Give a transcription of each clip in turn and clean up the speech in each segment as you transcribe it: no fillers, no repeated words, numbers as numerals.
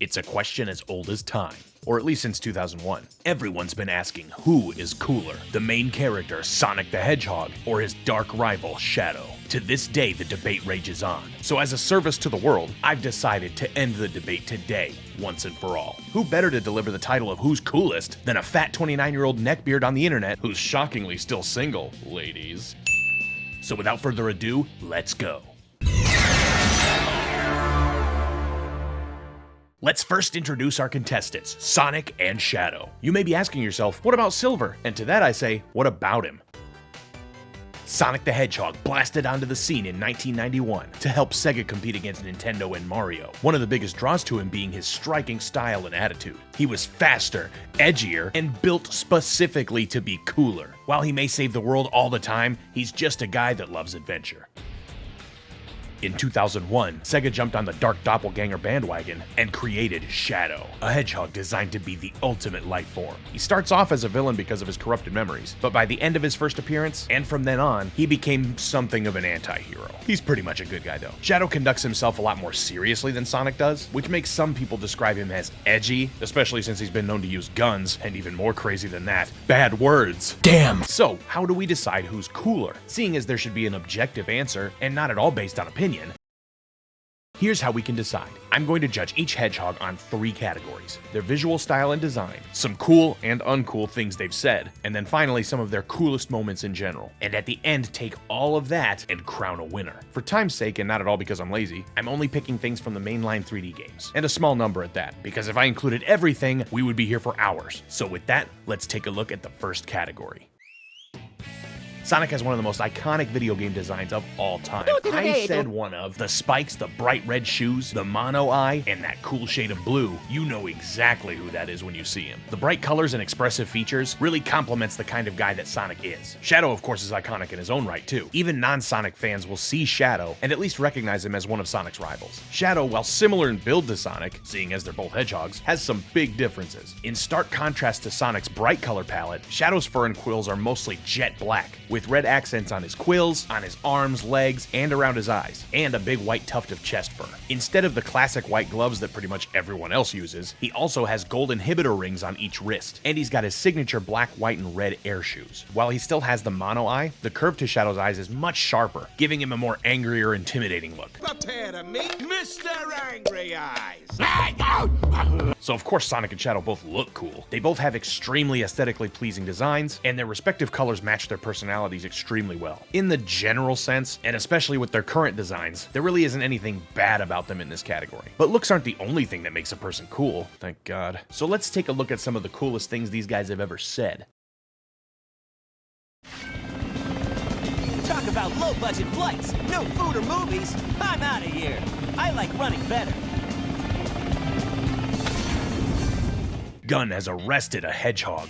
It's a question as old as time, or at least since 2001. Everyone's been asking who is cooler, the main character Sonic the Hedgehog or his dark rival Shadow. To this day, the debate rages on. So as a service to the world, I've decided to end the debate today, once and for all. Who better to deliver the title of who's coolest than a fat 29-year-old neckbeard on the internet who's shockingly still single, ladies. So without further ado, let's go. Let's first introduce our contestants, Sonic and Shadow. You may be asking yourself, what about Silver? And to that I say, what about him? Sonic the Hedgehog blasted onto the scene in 1991 to help Sega compete against Nintendo and Mario. One of the biggest draws to him being his striking style and attitude. He was faster, edgier, and built specifically to be cooler. While he may save the world all the time, he's just a guy that loves adventure. In 2001, Sega jumped on the Dark Doppelganger bandwagon and created Shadow, a hedgehog designed to be the ultimate life form. He starts off as a villain because of his corrupted memories, but by the end of his first appearance, and from then on, he became something of an anti-hero. He's pretty much a good guy though. Shadow conducts himself a lot more seriously than Sonic does, which makes some people describe him as edgy, especially since he's been known to use guns, and even more crazy than that, bad words. Damn! So, how do we decide who's cooler? Seeing as there should be an objective answer, and not at all based on opinion, here's how we can decide. I'm going to judge each hedgehog on 3 categories: their visual style and design, some cool and uncool things they've said, and then finally some of their coolest moments in general. And at the end, take all of that and crown a winner. For time's sake, and not at all because I'm lazy, I'm only picking things from the mainline 3D games, and a small number at that, because if I included everything, we would be here for hours. So with that, let's take a look at the first category. Sonic has one of the most iconic video game designs of all time. I said one of. The spikes, the bright red shoes, the mono eye, and that cool shade of blue. You know exactly who that is when you see him. The bright colors and expressive features really complements the kind of guy that Sonic is. Shadow, of course, is iconic in his own right, too. Even non-Sonic fans will see Shadow and at least recognize him as one of Sonic's rivals. Shadow, while similar in build to Sonic, seeing as they're both hedgehogs, has some big differences. In stark contrast to Sonic's bright color palette, Shadow's fur and quills are mostly jet black, with red accents on his quills, on his arms, legs, and around his eyes, and a big white tuft of chest fur. Instead of the classic white gloves that pretty much everyone else uses, he also has gold inhibitor rings on each wrist, and he's got his signature black, white, and red air shoes. While he still has the mono eye, the curve to Shadow's eyes is much sharper, giving him a more angry or intimidating look. Prepare to meet Mr. Angry Eyes! So of course Sonic and Shadow both look cool. They both have extremely aesthetically pleasing designs, and their respective colors match their personalities extremely well. In the general sense, and especially with their current designs, there really isn't anything bad about them in this category. But looks aren't the only thing that makes a person cool, thank God. So let's take a look at some of the coolest things these guys have ever said. Talk about low-budget flights, no food or movies. I'm out of here. I like running better. Gun has arrested a hedgehog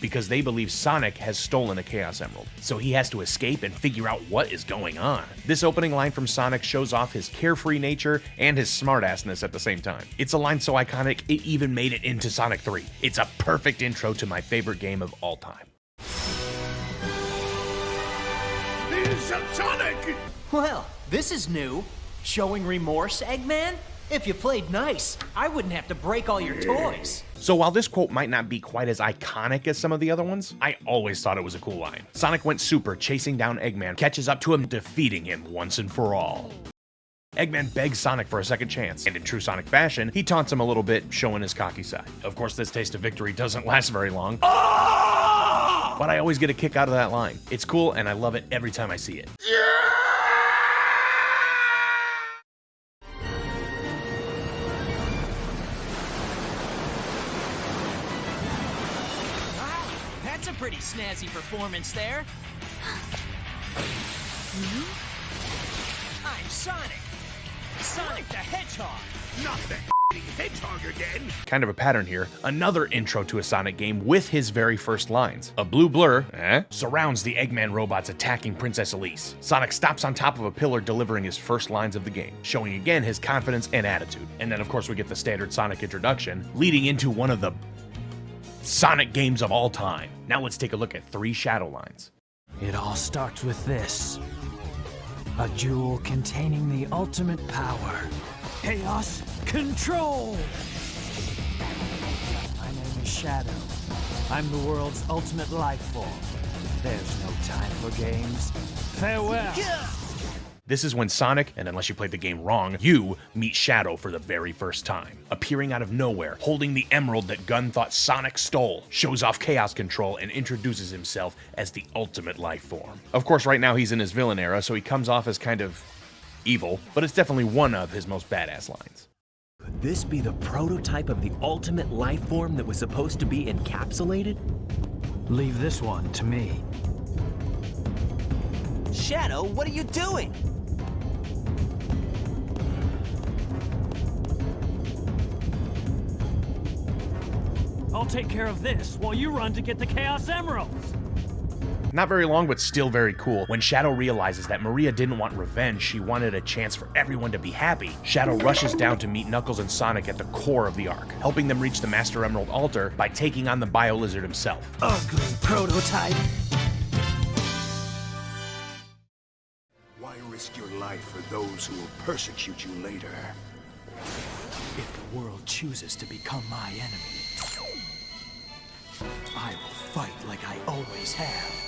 because they believe Sonic has stolen a Chaos Emerald, so he has to escape and figure out what is going on. This opening line from Sonic shows off his carefree nature and his smartassness at the same time. It's a line so iconic, it even made it into Sonic 3. It's a perfect intro to my favorite game of all time. Here's a Sonic! Well, this is new. Showing remorse, Eggman? If you played nice, I wouldn't have to break all your toys. So while this quote might not be quite as iconic as some of the other ones, I always thought it was a cool line. Sonic went super, chasing down Eggman, catches up to him, defeating him once and for all. Eggman begs Sonic for a second chance, and in true Sonic fashion, he taunts him a little bit, showing his cocky side. Of course, this taste of victory doesn't last very long, but I always get a kick out of that line. It's cool, and I love it every time I see it. That's a pretty snazzy performance there. I'm Sonic. Sonic the Hedgehog. Not the hedgehog again! Kind of a pattern here. Another intro to a Sonic game with his very first lines. A blue blur surrounds the Eggman robots attacking Princess Elise. Sonic stops on top of a pillar delivering his first lines of the game, showing again his confidence and attitude. And then of course we get the standard Sonic introduction, leading into one of the Sonic games of all time. Now let's take a look at 3 Shadow lines. It all starts with this. A jewel containing the ultimate power. Chaos Control! Shadow. I'm the world's ultimate life form. There's no time for games. Farewell. This is when Sonic, and unless you played the game wrong, you meet Shadow for the very first time. Appearing out of nowhere, holding the emerald that Gunn thought Sonic stole, shows off chaos control, and introduces himself as the ultimate life form. Of course, right now he's in his villain era, so he comes off as kind of evil, but it's definitely one of his most badass lines. Could this be the prototype of the ultimate life form that was supposed to be encapsulated? Leave this one to me. Shadow, what are you doing? I'll take care of this while you run to get the Chaos Emeralds. Not very long, but still very cool. When Shadow realizes that Maria didn't want revenge, she wanted a chance for everyone to be happy, Shadow rushes down to meet Knuckles and Sonic at the core of the arc, helping them reach the Master Emerald altar by taking on the Bio-Lizard himself. Ugly prototype. Why risk your life for those who will persecute you later? If the world chooses to become my enemy, I will fight like I always have.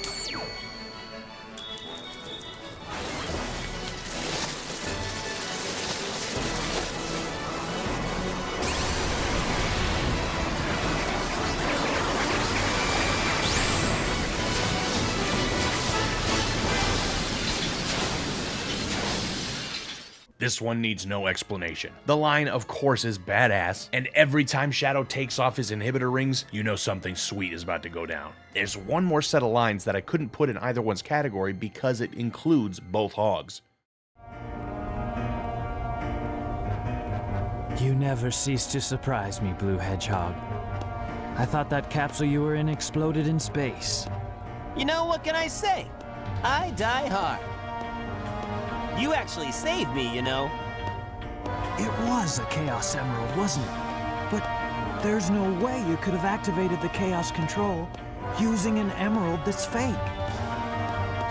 This one needs no explanation. The line, of course, is badass, and every time Shadow takes off his inhibitor rings, you know something sweet is about to go down. There's one more set of lines that I couldn't put in either one's category because it includes both hogs. You never cease to surprise me, Blue Hedgehog. I thought that capsule you were in exploded in space. You know, what can I say? I die hard. You actually saved me, you know. It was a Chaos Emerald, wasn't it? But there's no way you could have activated the Chaos Control using an emerald that's fake.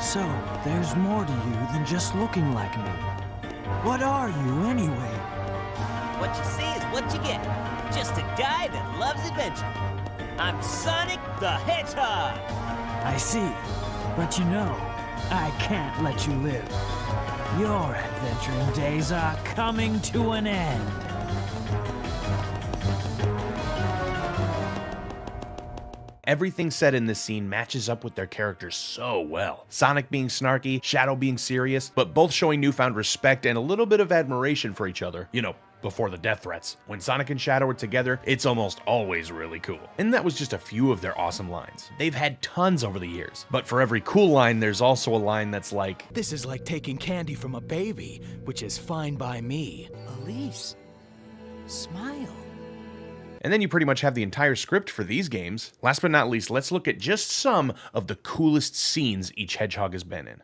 So, there's more to you than just looking like me. What are you, anyway? What you see is what you get. Just a guy that loves adventure. I'm Sonic the Hedgehog. I see. But you know, I can't let you live. Your adventuring days are coming to an end. Everything said in this scene matches up with their characters so well. Sonic being snarky, Shadow being serious, but both showing newfound respect and a little bit of admiration for each other. You know, before the death threats. When Sonic and Shadow are together, it's almost always really cool. And that was just a few of their awesome lines. They've had tons over the years, but for every cool line, there's also a line that's like, This is like taking candy from a baby, which is fine by me. Elise, smile. and then you pretty much have the entire script for these games. Last but not least, let's look at just some of the coolest scenes each Hedgehog has been in.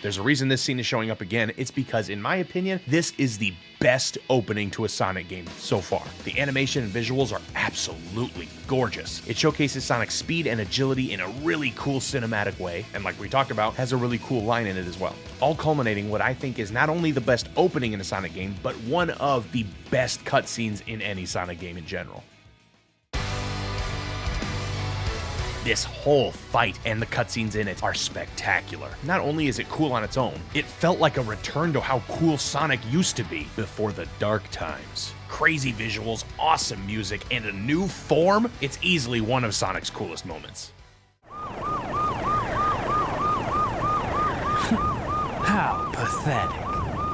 There's a reason this scene is showing up again. It's because, in my opinion, this is the best opening to a Sonic game so far. The animation and visuals are absolutely gorgeous. It showcases Sonic's speed and agility in a really cool cinematic way, and like we talked about, has a really cool line in it as well. All culminating what I think is not only the best opening in a Sonic game, but one of the best cutscenes in any Sonic game in general. This whole fight and the cutscenes in it are spectacular. Not only is it cool on its own, it felt like a return to how cool Sonic used to be before the dark times. Crazy visuals, awesome music, and a new form. It's easily one of Sonic's coolest moments. How pathetic.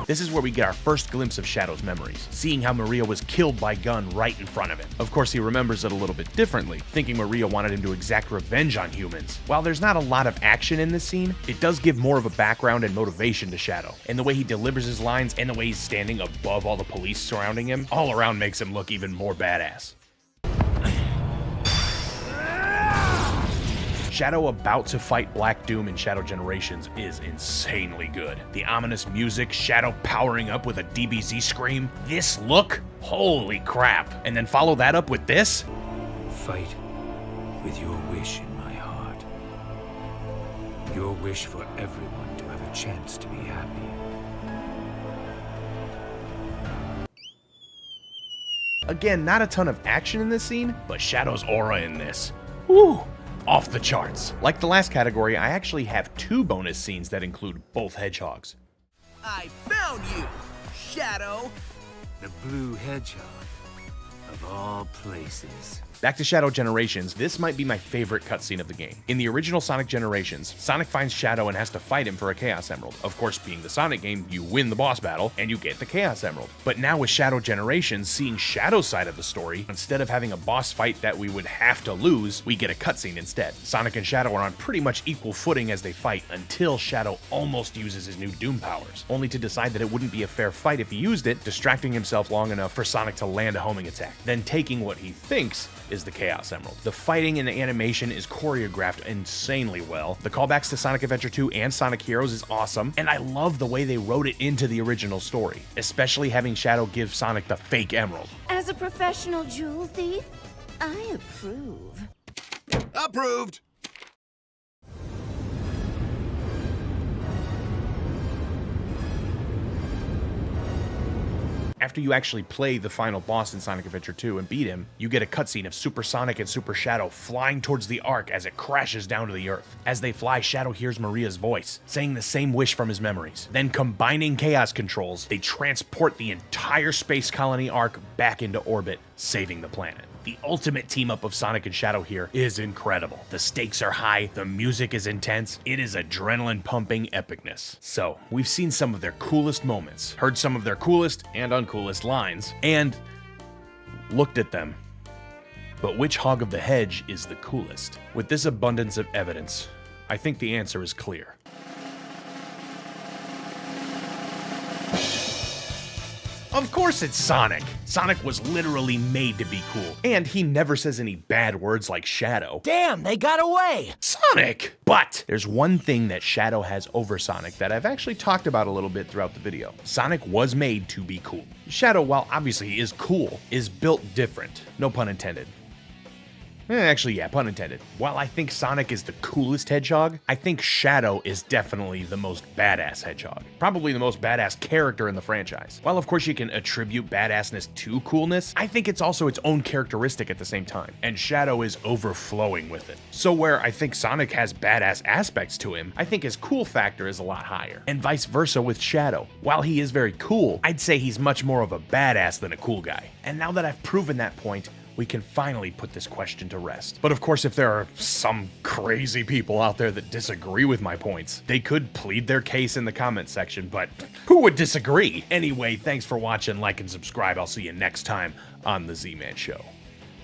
This is where we get our first glimpse of Shadow's memories, seeing how Maria was killed by Gunn right in front of him. Of course, he remembers it a little bit differently, thinking Maria wanted him to exact revenge on humans. While there's not a lot of action in this scene, it does give more of a background and motivation to Shadow, and the way he delivers his lines and the way he's standing above all the police surrounding him, all around makes him look even more badass. Shadow about to fight Black Doom in Shadow Generations is insanely good. The ominous music, Shadow powering up with a DBZ scream, this look, holy crap. And then follow that up with this. Fight with your wish in my heart. Your wish for everyone to have a chance to be happy. Again, not a ton of action in this scene, but Shadow's aura in this, woo, off the charts. Like the last category, I actually have 2 bonus scenes that include both hedgehogs. I found you, Shadow! The blue hedgehog, of all places. Back to Shadow Generations, this might be my favorite cutscene of the game. In the original Sonic Generations, Sonic finds Shadow and has to fight him for a Chaos Emerald. Of course, being the Sonic game, you win the boss battle and you get the Chaos Emerald. But now with Shadow Generations, seeing Shadow's side of the story, instead of having a boss fight that we would have to lose, we get a cutscene instead. Sonic and Shadow are on pretty much equal footing as they fight until Shadow almost uses his new Doom powers, only to decide that it wouldn't be a fair fight if he used it, distracting himself long enough for Sonic to land a homing attack, then taking what he thinks is the Chaos Emerald. The fighting and the animation is choreographed insanely well. The callbacks to Sonic Adventure 2 and Sonic Heroes is awesome, and I love the way they wrote it into the original story, especially having Shadow give Sonic the fake emerald. As a professional jewel thief, I approve. Approved! After you actually play the final boss in Sonic Adventure 2 and beat him, you get a cutscene of Super Sonic and Super Shadow flying towards the Ark as it crashes down to the Earth. As they fly, Shadow hears Maria's voice, saying the same wish from his memories. Then combining Chaos controls, they transport the entire space colony Ark back into orbit, saving the planet. The ultimate team-up of Sonic and Shadow here is incredible. The stakes are high, the music is intense, it is adrenaline-pumping epicness. So, we've seen some of their coolest moments, heard some of their coolest and uncoolest lines, and looked at them. But which Hog of the Hedge is the coolest? With this abundance of evidence, I think the answer is clear. Of course it's Sonic! Sonic was literally made to be cool, and he never says any bad words like Shadow. Damn, they got away! Sonic! But there's one thing that Shadow has over Sonic that I've actually talked about a little bit throughout the video. Sonic was made to be cool. Shadow, while obviously he is cool, is built different. No pun intended. Actually, yeah, pun intended. While I think Sonic is the coolest hedgehog, I think Shadow is definitely the most badass hedgehog. Probably the most badass character in the franchise. While of course you can attribute badassness to coolness, I think it's also its own characteristic at the same time. And Shadow is overflowing with it. So where I think Sonic has badass aspects to him, I think his cool factor is a lot higher. And vice versa with Shadow. While he is very cool, I'd say he's much more of a badass than a cool guy. And now that I've proven that point, we can finally put this question to rest. But of course, if there are some crazy people out there that disagree with my points, they could plead their case in the comment section, but who would disagree? Anyway, thanks for watching, like and subscribe. I'll see you next time on The Z-Man Show.